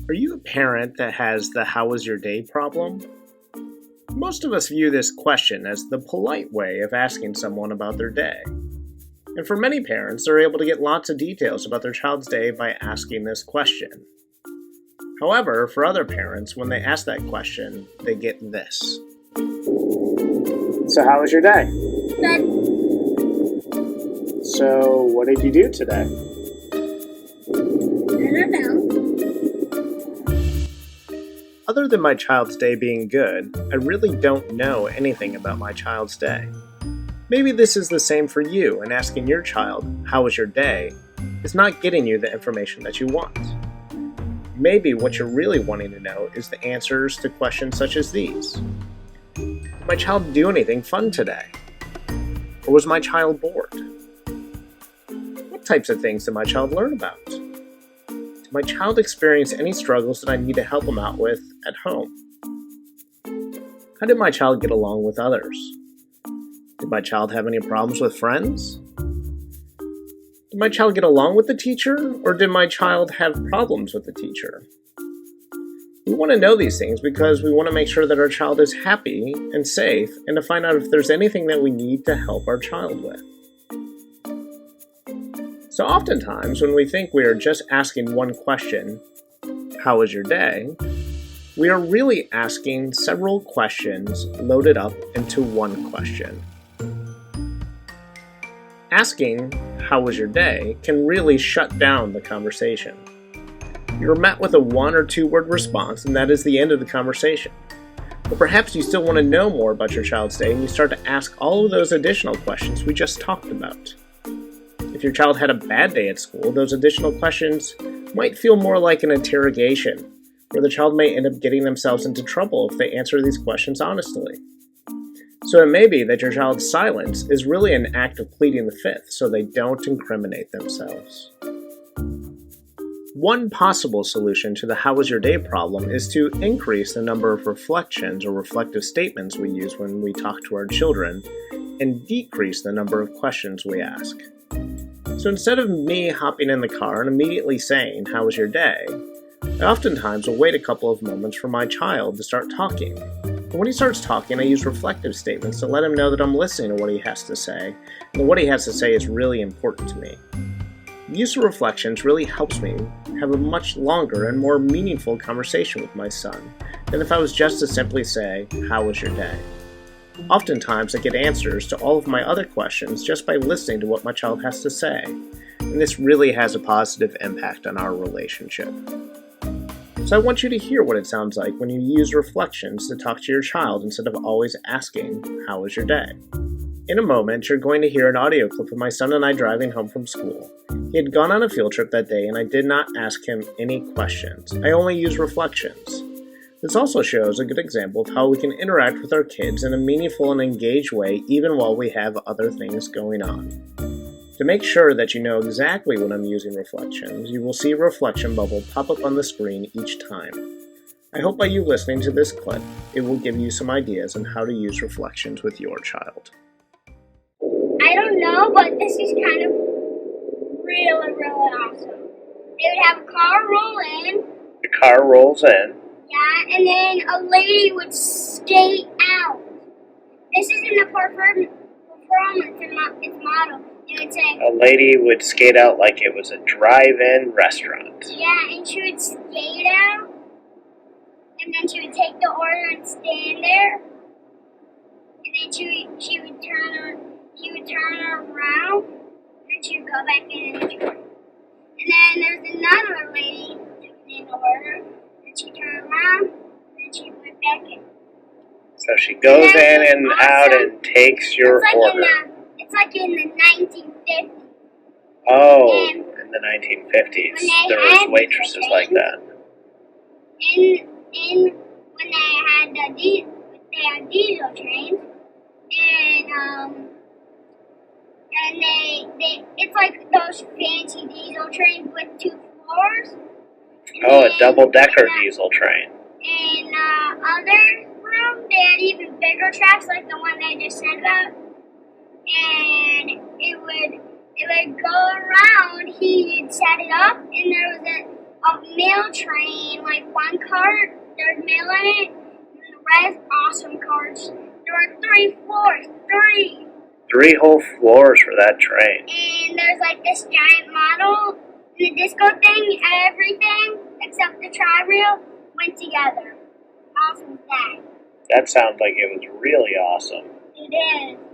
Are you a parent that has the "how was your day" problem? Most of us view this question as the polite way of asking someone about their day. And for many parents, they're able to get lots of details about their child's day by asking this question. However, for other parents, when they ask that question, they get this. So, how was your day? Good. So, what did you do today? I don't know. Other than my child's day being good, I really don't know anything about my child's day. Maybe this is the same for you, and asking your child, "How was your day?" is not getting you the information that you want. Maybe what you're really wanting to know is the answers to questions such as these. Did my child do anything fun today? Or was my child bored? What types of things did my child learn about? Did my child experience any struggles that I need to help them out with at home? How did my child get along with others? Did my child have any problems with friends? Did my child get along with the teacher, or did my child have problems with the teacher? We want to know these things because we want to make sure that our child is happy and safe, and to find out if there's anything that we need to help our child with. So oftentimes, when we think we are just asking one question, "How was your day?" we are really asking several questions loaded up into one question. Asking, "How was your day?" can really shut down the conversation. You're met with a 1 or 2 word response, and that is the end of the conversation. But perhaps you still want to know more about your child's day, and you start to ask all of those additional questions we just talked about. If your child had a bad day at school, those additional questions might feel more like an interrogation, where the child may end up getting themselves into trouble if they answer these questions honestly. So it may be that your child's silence is really an act of pleading the fifth so they don't incriminate themselves. One possible solution to the "how was your day" problem is to increase the number of reflections or reflective statements we use when we talk to our children and decrease the number of questions we ask. So instead of me hopping in the car and immediately saying, "How was your day?" I oftentimes will wait a couple of moments for my child to start talking. And when he starts talking, I use reflective statements to let him know that I'm listening to what he has to say, and that what he has to say is really important to me. The use of reflections really helps me have a much longer and more meaningful conversation with my son than if I was just to simply say, "How was your day?" Oftentimes, I get answers to all of my other questions just by listening to what my child has to say, and this really has a positive impact on our relationship. So I want you to hear what it sounds like when you use reflections to talk to your child instead of always asking, "How was your day?" In a moment, you're going to hear an audio clip of my son and I driving home from school. He had gone on a field trip that day, and I did not ask him any questions. I only used reflections. This also shows a good example of how we can interact with our kids in a meaningful and engaged way even while we have other things going on. To make sure that you know exactly when I'm using reflections, you will see a reflection bubble pop up on the screen each time. I hope by you listening to this clip, it will give you some ideas on how to use reflections with your child. I don't know, but this is kind of really awesome. They would have a car roll in. The car rolls in. Yeah, and then a lady would skate out. This isn't a performance, it's model. It would say, A lady would skate out like it was a drive-in restaurant. yeah, and she would skate out, and then she would take the order and stand there, and then she would turn around, and then she would go back in the truck. And then there's another lady taking in the order, and she turned around, and she went back in. So she goes in and out and takes your order. It's like in the 1950s. Oh, And in the 1950s, when there they was had waitresses the like that. When they had diesel trains, and they it's like those fancy diesel trains with 2 floors. Oh, a double-decker diesel train. In other room, they had even bigger tracks like the one I just said about, and it would go around. He'd set it up, and there was a mail train, like one cart, there's mail in it, and the rest awesome carts. There are 3 floors, 3. 3 whole floors for that train. And there's like this giant model, and the disco thing, everything except the tri-rail went together. Awesome as that. That sounds like it was really awesome. It is.